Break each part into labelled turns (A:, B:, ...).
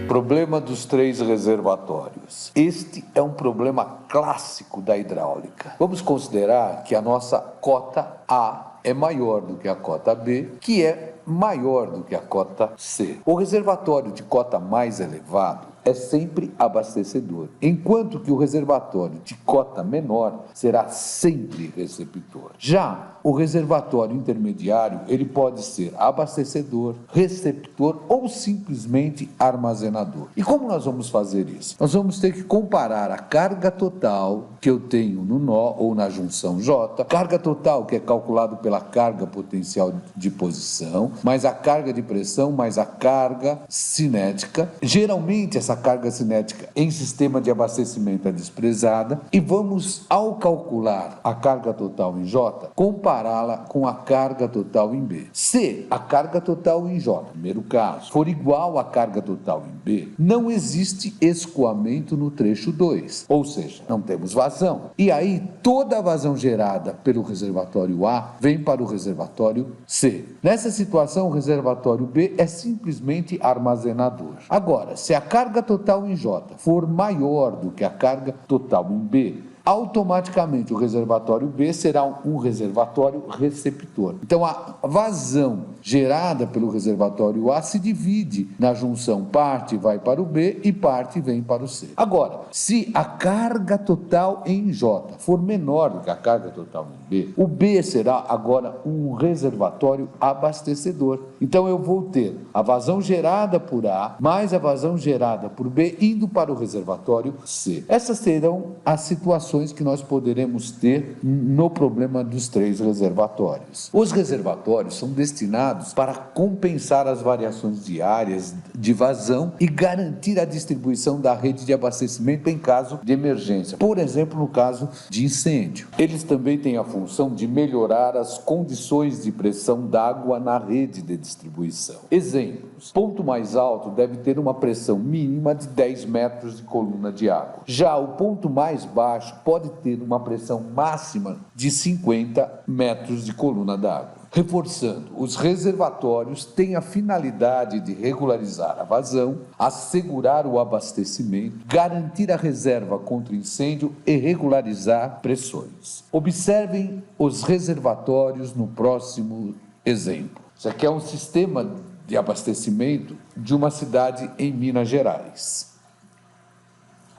A: Problema dos 3 reservatórios. Este é um problema clássico da hidráulica. Vamos considerar que a nossa cota A é maior do que a cota B, que é maior do que a cota C. O reservatório de cota mais elevado é sempre abastecedor, enquanto que o reservatório de cota menor será sempre receptor. Já o reservatório intermediário, ele pode ser abastecedor, receptor ou simplesmente armazenador. E como nós vamos fazer isso? Nós vamos ter que comparar a carga total que eu tenho no nó ou na junção J, carga total que é calculado pela carga potencial de posição, mais a carga de pressão, mais a carga cinética. Geralmente essa carga cinética em sistema de abastecimento é desprezada, e vamos, ao calcular a carga total em J, compará-la com a carga total em B. Se a carga total em J, primeiro caso, for igual à carga total em B, não existe escoamento no trecho 2, ou seja, não temos vazão. E aí toda a vazão gerada pelo reservatório A vem para o reservatório C. Nessa situação, o reservatório B é simplesmente armazenador. Agora, se a carga total em J for maior do que a carga total em B, automaticamente o reservatório B será um reservatório receptor. Então a vazão gerada pelo reservatório A se divide na junção, parte vai para o B e parte vem para o C. Agora, se a carga total em J for menor do que a carga total em B, o B será agora um reservatório abastecedor. Então eu vou ter a vazão gerada por A mais a vazão gerada por B indo para o reservatório C. Essas serão as situações que nós poderemos ter no problema dos 3 reservatórios. Os reservatórios são destinados para compensar as variações diárias de vazão e garantir a distribuição da rede de abastecimento em caso de emergência, por exemplo, no caso de incêndio. Eles também têm a função de melhorar as condições de pressão d'água na rede de distribuição. Exemplos: ponto mais alto deve ter uma pressão mínima de 10 metros de coluna de água. Já o ponto mais baixo pode ter uma pressão máxima de 50 metros de coluna d'água. Reforçando, os reservatórios têm a finalidade de regularizar a vazão, assegurar o abastecimento, garantir a reserva contra incêndio e regularizar pressões. Observem os reservatórios no próximo exemplo. Isso aqui é um sistema de abastecimento de uma cidade em Minas Gerais.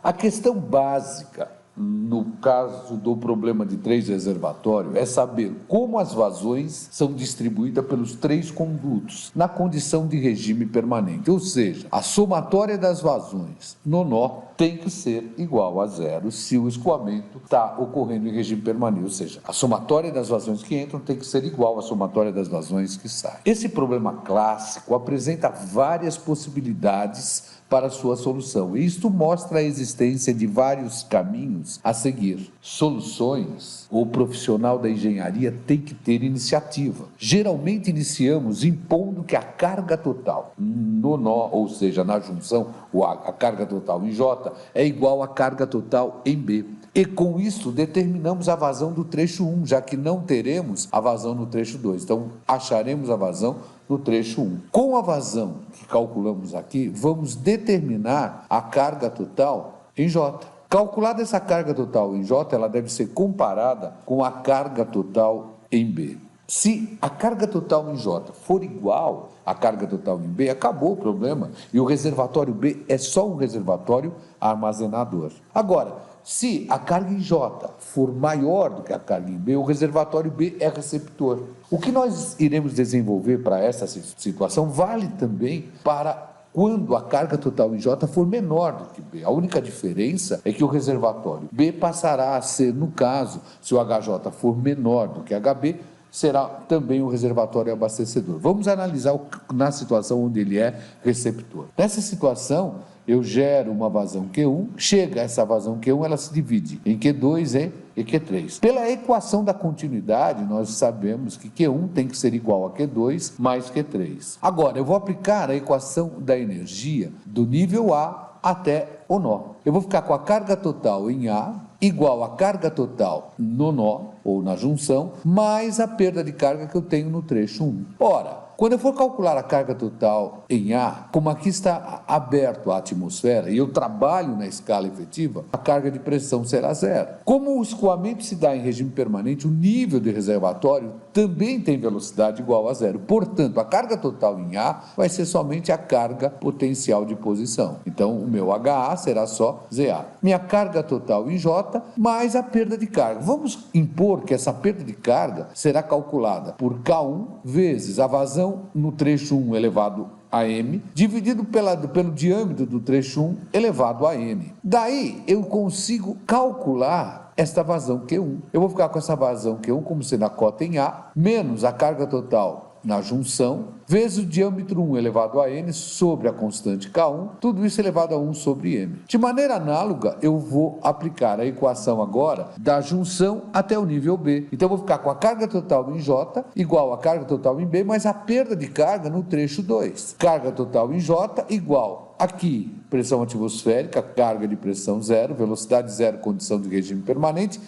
A: A questão básica no caso do problema de 3 reservatórios é saber como as vazões são distribuídas pelos 3 condutos na condição de regime permanente, ou seja, a somatória das vazões no nó tem que ser igual a 0 se o escoamento está ocorrendo em regime permanente, ou seja, a somatória das vazões que entram tem que ser igual à somatória das vazões que saem. Esse problema clássico apresenta várias possibilidades para sua solução. E isto mostra a existência de vários caminhos a seguir. Soluções, o profissional da engenharia tem que ter iniciativa. Geralmente iniciamos impondo que a carga total no nó, ou seja, na junção, a carga total em J, é igual à carga total em B. E com isso determinamos a vazão do trecho 1, já que não teremos a vazão no trecho 2. Então acharemos a vazão no trecho 1. Com a vazão que calculamos aqui, vamos determinar a carga total em J. Calculada essa carga total em J, ela deve ser comparada com a carga total em B. Se a carga total em J for igual à carga total em B, acabou o problema. E o reservatório B é só um reservatório armazenador. Agora, se a carga em J for maior do que a carga em B, o reservatório B é receptor. O que nós iremos desenvolver para essa situação vale também para quando a carga total em J for menor do que B. A única diferença é que o reservatório B passará a ser, no caso, se o HJ for menor do que HB, será também um reservatório abastecedor. Vamos analisar na situação onde ele é receptor. Nessa situação, eu gero uma vazão Q1, chega essa vazão Q1, ela se divide em Q2 e Q3. Pela equação da continuidade, nós sabemos que Q1 tem que ser igual a Q2 mais Q3. Agora, eu vou aplicar a equação da energia do nível A até o nó. Eu vou ficar com a carga total em A igual à carga total no nó, ou na junção, mais a perda de carga que eu tenho no trecho 1. Ora, quando eu for calcular a carga total em A, como aqui está aberto a atmosfera e eu trabalho na escala efetiva, a carga de pressão será zero. Como o escoamento se dá em regime permanente, o nível de reservatório também tem velocidade igual a zero. Portanto, a carga total em A vai ser somente a carga potencial de posição. Então, o meu HA será só ZA. Minha carga total em J mais a perda de carga. Vamos impor que essa perda de carga será calculada por K1 vezes a vazão no trecho 1 elevado a M, dividido pelo diâmetro do trecho 1 elevado a N. Daí eu consigo calcular esta vazão Q1. Eu vou ficar com essa vazão Q1 como sendo a cota em A, menos a carga total na junção, vezes o diâmetro 1 elevado a N sobre a constante K1, tudo isso elevado a 1 sobre M. De maneira análoga, eu vou aplicar a equação agora da junção até o nível B. Então, eu vou ficar com a carga total em J igual a carga total em B, mais a perda de carga no trecho 2. Carga total em J igual aqui, pressão atmosférica, carga de pressão zero, velocidade zero, condição de regime permanente.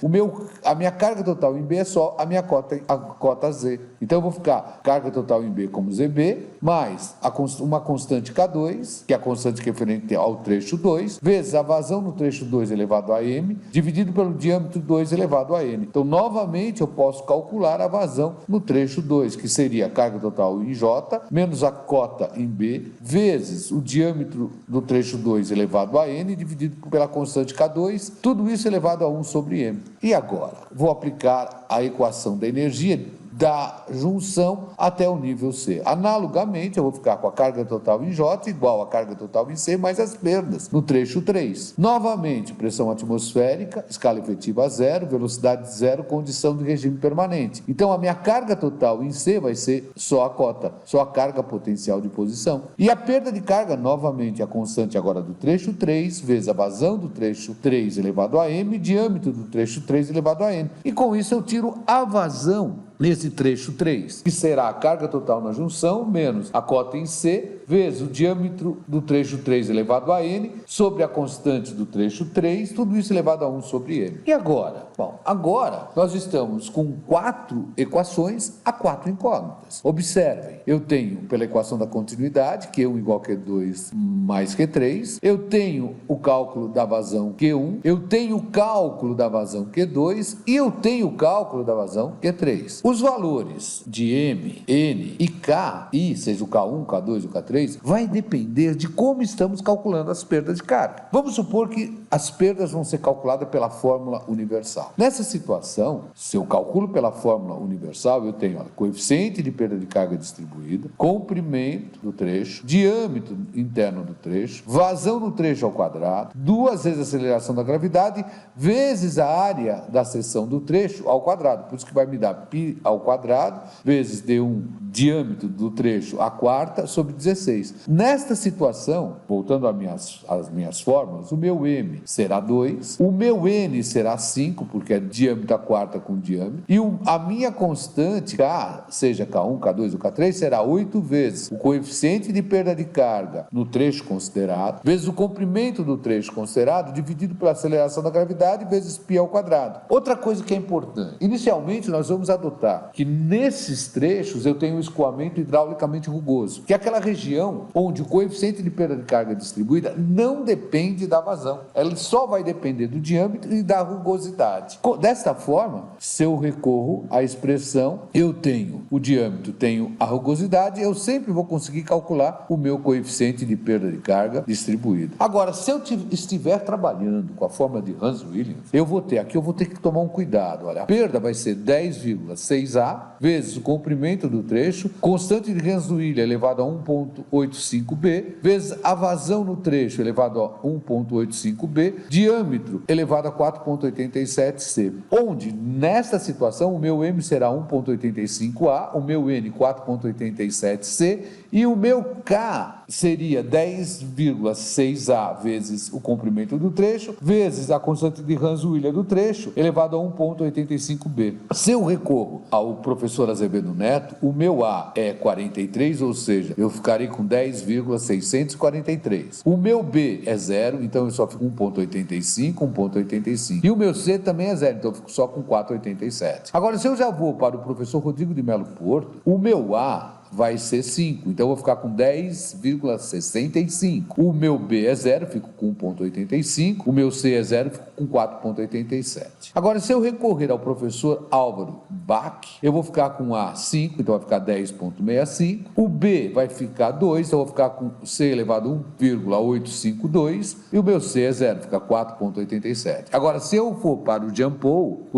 A: A minha carga total em B é só a minha cota Z. Então, eu vou ficar carga total em B como ZB, mais uma constante K2, que é a constante referente ao trecho 2, vezes a vazão no trecho 2 elevado a M, dividido pelo diâmetro 2 elevado a N. Então, novamente, eu posso calcular a vazão no trecho 2, que seria a carga total em J, menos a cota em B, vezes o diâmetro do trecho 2 elevado a N, dividido pela constante K2, tudo isso elevado a 1 sobre M. E agora? Vou aplicar a equação da energia da junção até o nível C. Analogamente, eu vou ficar com a carga total em J igual a carga total em C mais as perdas no trecho 3. Novamente, pressão atmosférica, escala efetiva zero, velocidade zero, condição de regime permanente. Então, a minha carga total em C vai ser só a cota, só a carga potencial de posição. E a perda de carga, novamente, a constante agora do trecho 3, vezes a vazão do trecho 3 elevado a M, diâmetro do trecho 3 elevado a N. E com isso eu tiro a vazão nesse trecho 3, que será a carga total na junção, menos a cota em C, vezes o diâmetro do trecho 3 elevado a N, sobre a constante do trecho 3, tudo isso elevado a 1 sobre M. E agora? Bom, agora nós estamos com 4 equações a 4 incógnitas. Observem, eu tenho pela equação da continuidade, Q1 igual a Q2 mais Q3, eu tenho o cálculo da vazão Q1, eu tenho o cálculo da vazão Q2 e eu tenho o cálculo da vazão Q3. Os valores de M, N e K, I, seja o K1, K2 ou K3, vai depender de como estamos calculando as perdas de carga. Vamos supor que as perdas vão ser calculadas pela fórmula universal. Nessa situação, se eu calculo pela fórmula universal, eu tenho coeficiente de perda de carga distribuída, comprimento do trecho, diâmetro interno do trecho, vazão no trecho ao quadrado, 2 vezes a aceleração da gravidade, vezes a área da seção do trecho ao quadrado. Por isso que vai me dar π ao quadrado, vezes D1, diâmetro do trecho a quarta, sobre 16. Nesta situação, voltando às minhas fórmulas, o meu M será 2, o meu N será 5, porque é diâmetro a quarta com diâmetro, e a minha constante, K, seja K1, K2 ou K3, será 8 vezes o coeficiente de perda de carga no trecho considerado, vezes o comprimento do trecho considerado, dividido pela aceleração da gravidade, vezes π ao quadrado. Outra coisa que é importante, inicialmente nós vamos adotar que nesses trechos eu tenho um escoamento hidraulicamente rugoso, que é aquela região onde o coeficiente de perda de carga distribuída não depende da vazão, ela só vai depender do diâmetro e da rugosidade. Desta forma, se eu recorro à expressão, eu tenho o diâmetro, tenho a rugosidade, eu sempre vou conseguir calcular o meu coeficiente de perda de carga distribuída. Agora, se eu estiver trabalhando com a fórmula de Hans-Williams, eu vou ter que tomar um cuidado. Olha, a perda vai ser 10,6A vezes o comprimento do trecho, constante de Hans-Williams elevado a 1,85b, vezes a vazão no trecho elevado a 1,85b, diâmetro elevado a 4,87c, onde, nesta situação, o meu M será 1,85a, o meu N 4,87c e o meu K seria 10,6A vezes o comprimento do trecho, vezes a constante de Hans-Williams do trecho, elevado a 1,85b. Se eu recorro ao professor Azevedo Neto, o meu A é 43, ou seja, eu ficarei com 10,643. O meu B é 0, então eu só fico 1,85, 1,85. E o meu C também é 0, então eu fico só com 4,87. Agora, se eu já vou para o professor Rodrigo de Melo Porto, o meu A vai ser 5, então eu vou ficar com 10,65. O meu B é 0, fico com 1,85. O meu C é 0, fico com 4,87. Agora, se eu recorrer ao professor Álvaro Bach, eu vou ficar com A 5, então vai ficar 10,65. O B vai ficar 2, então eu vou ficar com C elevado a 1,852. E o meu C é 0, fica 4,87. Agora, se eu for para o Jean Paul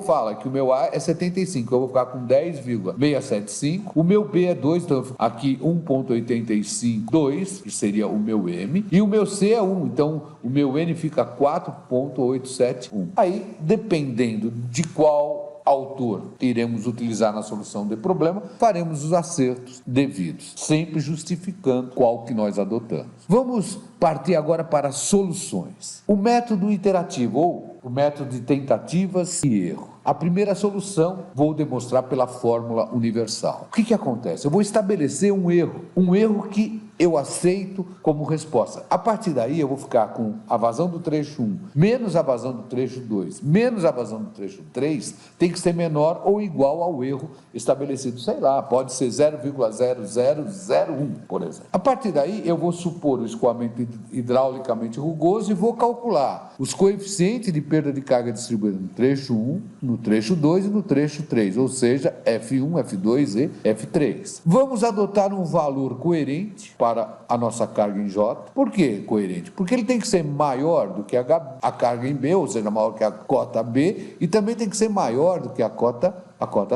A: fala que o meu A é 75, eu vou ficar com 10,675. O meu B é 2, então aqui 1,85, 2, que seria o meu M, e o meu C é 1, então o meu N fica 4,871. Aí, dependendo de qual autor iremos utilizar na solução do problema, faremos os acertos devidos, sempre justificando qual que nós adotamos. Vamos partir agora para soluções. O método iterativo, ou o método de tentativas e erro. A primeira solução vou demonstrar pela fórmula universal. O que acontece? Eu vou estabelecer um erro que eu aceito como resposta. A partir daí eu vou ficar com a vazão do trecho 1 menos a vazão do trecho 2 menos a vazão do trecho 3 tem que ser menor ou igual ao erro estabelecido. Sei lá, pode ser 0,0001, por exemplo. A partir daí eu vou supor o escoamento hidraulicamente rugoso e vou calcular os coeficientes de perda de carga distribuída no trecho 1, no trecho 2 e no trecho 3, ou seja, F1, F2 e F3. Vamos adotar um valor coerente para a nossa carga em J. Por que coerente? Porque ele tem que ser maior do que a carga em B, ou seja, maior que a cota B, e também tem que ser maior do que a cota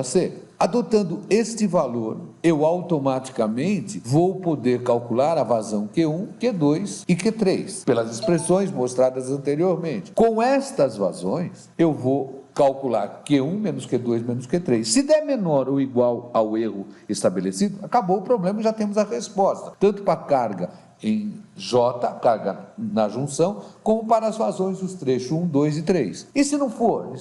A: C. Adotando este valor, eu automaticamente vou poder calcular a vazão Q1, Q2 e Q3, pelas expressões mostradas anteriormente. Com estas vazões, eu vou calcular Q1 menos Q2 menos Q3. Se der menor ou igual ao erro estabelecido, acabou o problema e já temos a resposta, tanto para a carga em J, carga na junção, como para as vazões dos trechos 1, 2 e 3. E se não for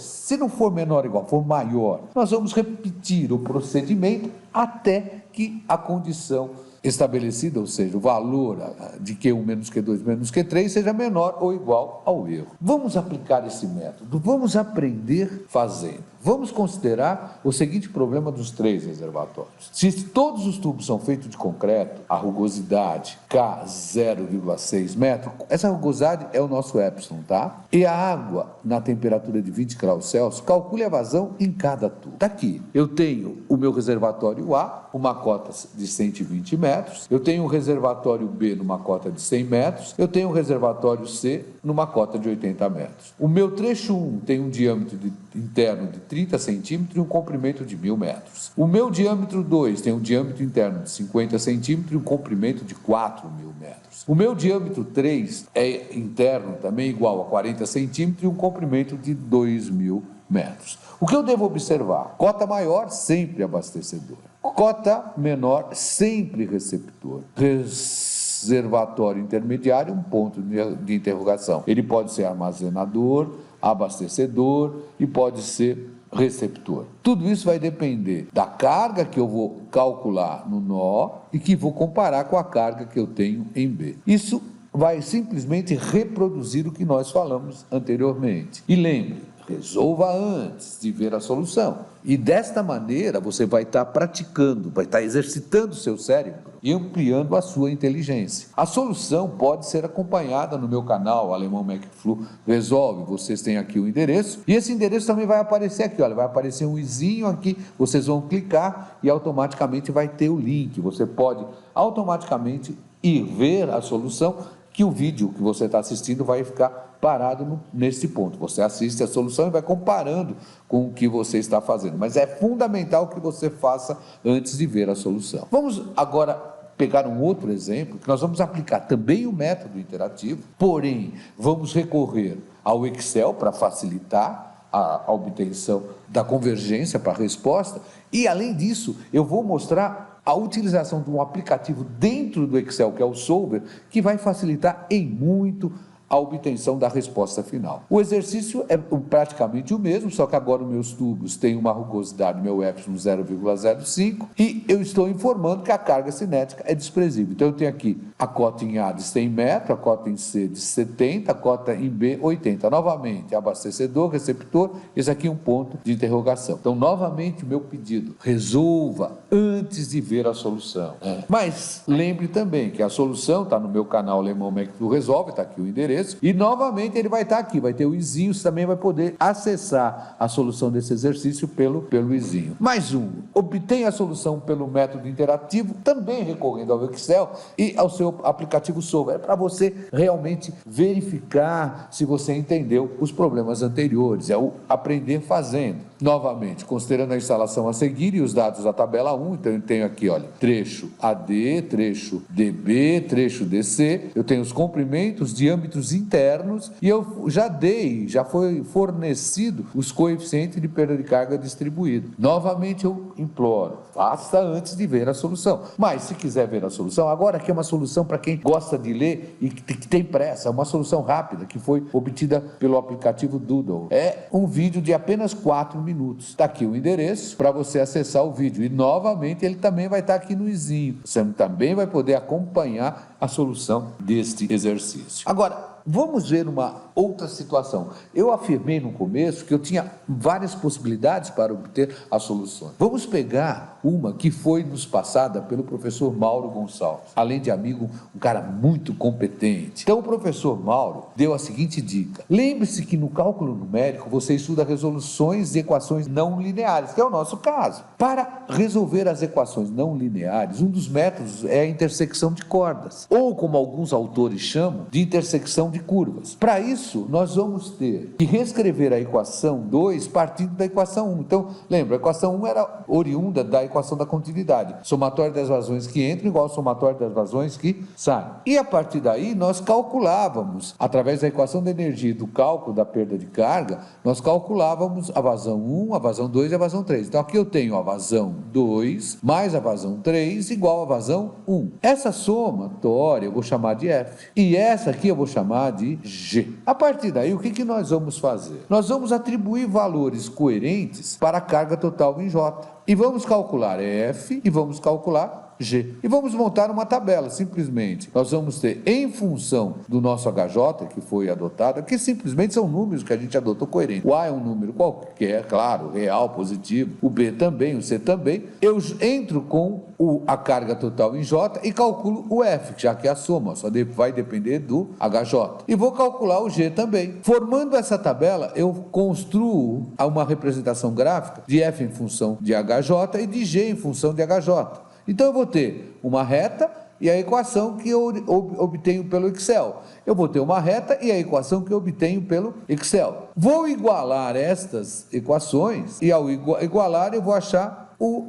A: menor ou igual, for maior, nós vamos repetir o procedimento até que a condição estabelecida, ou seja, o valor de Q1 menos Q2 menos Q3 seja menor ou igual ao erro. Vamos aplicar esse método, vamos aprender fazendo. Vamos considerar o seguinte problema dos 3 reservatórios. Se todos os tubos são feitos de concreto, a rugosidade K 0,6 metro, essa rugosidade é o nosso epsilon, tá? E a água na temperatura de 20 graus Celsius, calcule a vazão em cada tubo. Daqui, eu tenho o meu reservatório A, uma cota de 120 metros, eu tenho o reservatório B numa cota de 100 metros, eu tenho o reservatório C numa cota de 80 metros. O meu trecho 1 tem um diâmetro interno de 30 centímetros e um comprimento de 1.000 metros. O meu diâmetro 2 tem um diâmetro interno de 50 centímetros e um comprimento de 4.000 metros. O meu diâmetro 3 é interno também igual a 40 centímetros e um comprimento de 2.000 metros. O que eu devo observar? Cota maior, sempre abastecedor. Cota menor, sempre receptor. Reservatório intermediário, um ponto de interrogação. Ele pode ser armazenador, abastecedor e pode ser receptor. Tudo isso vai depender da carga que eu vou calcular no nó e que vou comparar com a carga que eu tenho em B. Isso vai simplesmente reproduzir o que nós falamos anteriormente. E lembre, resolva antes de ver a solução. E desta maneira você vai estar praticando, vai estar exercitando o seu cérebro e ampliando a sua inteligência. A solução pode ser acompanhada no meu canal Alemão McFlu Resolve. Vocês têm aqui o endereço e esse endereço também vai aparecer aqui, olha, vai aparecer um izinho aqui, vocês vão clicar e automaticamente vai ter o link. Você pode automaticamente ir ver a solução, que o vídeo que você está assistindo vai ficar parado nesse ponto. Você assiste a solução e vai comparando com o que você está fazendo. Mas é fundamental que você faça antes de ver a solução. Vamos agora pegar um outro exemplo, que nós vamos aplicar também o método interativo, porém, vamos recorrer ao Excel para facilitar a obtenção da convergência para a resposta. E, além disso, eu vou mostrar a utilização de um aplicativo dentro do Excel, que é o Solver, que vai facilitar em muito a obtenção da resposta final. O exercício é praticamente o mesmo, só que agora os meus tubos têm uma rugosidade, meu epsilon 0,05, e eu estou informando que a carga cinética é desprezível. Então eu tenho aqui a cota em A de 100 metros, a cota em C de 70, a cota em B 80. Novamente, abastecedor, receptor, esse aqui é um ponto de interrogação. Então, novamente, o meu pedido, resolva antes de ver a solução. Mas lembre também que a solução está no meu canal Alemão McFlu Resolve, está aqui o endereço, e novamente ele vai estar aqui, vai ter o izinho, você também vai poder acessar a solução desse exercício pelo izinho. Mais um, obtenha a solução pelo método interativo, também recorrendo ao Excel e ao seu aplicativo Solver, para você realmente verificar se você entendeu os problemas anteriores, é o aprender fazendo. Novamente, considerando a instalação a seguir e os dados da tabela 1, então eu tenho aqui, olha, trecho AD, trecho DB, trecho DC, eu tenho os comprimentos, diâmetros internos e eu já foi fornecido os coeficientes de perda de carga distribuído. Novamente eu imploro, faça antes de ver a solução. Mas se quiser ver a solução, agora aqui é uma solução para quem gosta de ler e que tem pressa, é uma solução rápida que foi obtida pelo aplicativo Doodle. É um vídeo de apenas 4 minutos. Está aqui o endereço para você acessar o vídeo. E novamente ele também vai estar aqui no izinho. Você também vai poder acompanhar a solução deste exercício. Agora, vamos ver uma outra situação. Eu afirmei no começo que eu tinha várias possibilidades para obter as soluções. Vamos pegar uma que foi nos passada pelo professor Mauro Gonçalves. Além de amigo, um cara muito competente. Então o professor Mauro deu a seguinte dica. Lembre-se que no cálculo numérico você estuda resoluções de equações não lineares, que é o nosso caso. Para resolver as equações não lineares, um dos métodos é a intersecção de cordas, ou como alguns autores chamam, de intersecção de curvas. Para isso, nós vamos ter que reescrever a equação 2 partindo da equação 1. Então, lembra, a equação 1 era oriunda da equação da continuidade. Somatório das vazões que entram igual ao somatório das vazões que saem. E a partir daí, nós calculávamos, através da equação da energia e do cálculo da perda de carga, nós calculávamos a vazão 1, a vazão 2 e a vazão 3. Então, aqui eu tenho a vazão 2 mais a vazão 3 igual a vazão 1. Essa somatória eu vou chamar de F. E essa aqui eu vou chamar de G. A partir daí, o que nós vamos fazer? Nós vamos atribuir valores coerentes para a carga total em J. E vamos calcular F e vamos calcular G. E vamos montar uma tabela, simplesmente. Nós vamos ter, em função do nosso HJ, que foi adotado, que simplesmente são números que a gente adotou coerente. O A é um número qualquer, claro, real, positivo. O B também, o C também. Eu entro com a carga total em J e calculo o F, já que é a soma, só vai depender do HJ. E vou calcular o G também. Formando essa tabela, eu construo uma representação gráfica de F em função de HJ e de G em função de HJ. Então eu vou ter uma reta e a equação que eu obtenho pelo Excel. Eu vou ter uma reta e a equação que eu obtenho pelo Excel. Vou igualar estas equações e ao igualar eu vou achar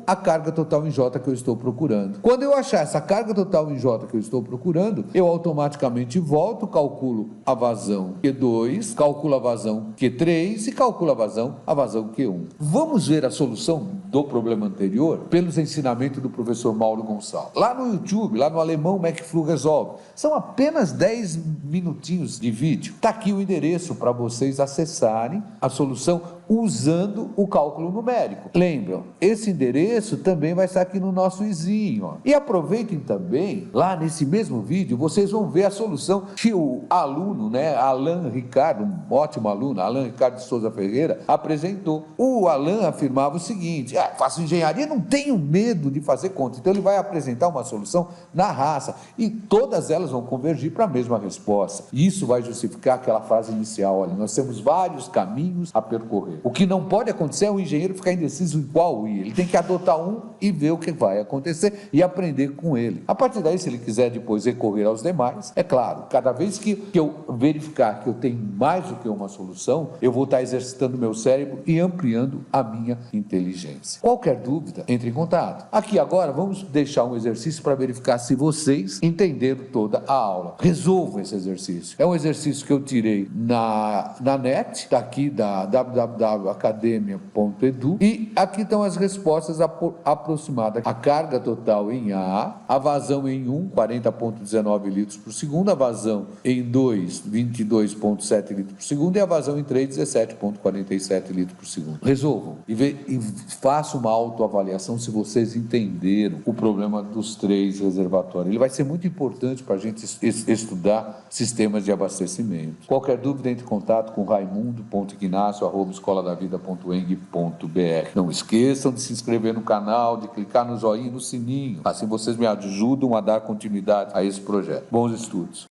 A: a carga total em J que eu estou procurando. Quando eu achar essa carga total em J que eu estou procurando, eu automaticamente volto, calculo a vazão Q2, calculo a vazão Q3 e calculo a vazão Q1. Vamos ver a solução do problema anterior pelos ensinamentos do professor Mauro Gonçalves. Lá no YouTube, lá no Alemão McFlu Resolve, são apenas 10 minutinhos de vídeo. Está aqui o endereço para vocês acessarem a solução usando o cálculo numérico. Lembram, esse endereço também vai estar aqui no nosso izinho. Ó. E aproveitem também, lá nesse mesmo vídeo, vocês vão ver a solução que o aluno, Alan Ricardo, um ótimo aluno, Alan Ricardo de Souza Ferreira, apresentou. O Alan afirmava o seguinte, faço engenharia, não tenho medo de fazer conta. Então ele vai apresentar uma solução na raça e todas elas vão convergir para a mesma resposta. E isso vai justificar aquela frase inicial, olha, nós temos vários caminhos a percorrer. O que não pode acontecer é o engenheiro ficar indeciso em qual ir. Ele tem que adotar um e ver o que vai acontecer e aprender com ele. A partir daí, se ele quiser depois recorrer aos demais, é claro, cada vez que eu verificar que eu tenho mais do que uma solução, eu vou estar exercitando meu cérebro e ampliando a minha inteligência. Qualquer dúvida, entre em contato. Aqui agora, vamos deixar um exercício para verificar se vocês entenderam toda a aula. Resolvam esse exercício. É um exercício que eu tirei na net, está aqui da www www.academia.edu. E aqui estão as respostas aproximadas. A carga total em A vazão em 1, 40,19 litros por segundo, a vazão em 2, 22,7 litros por segundo e a vazão em 3, 17,47 litros por segundo. Resolvam e façam uma autoavaliação se vocês entenderam o problema dos 3 reservatórios. Ele vai ser muito importante para a gente estudar sistemas de abastecimento. Qualquer dúvida, entre em contato com raimundo.ignacio@escoladavida.eng.br. Não esqueçam de se inscrever no canal, de clicar no joinha e no sininho. Assim vocês me ajudam a dar continuidade a esse projeto. Bons estudos.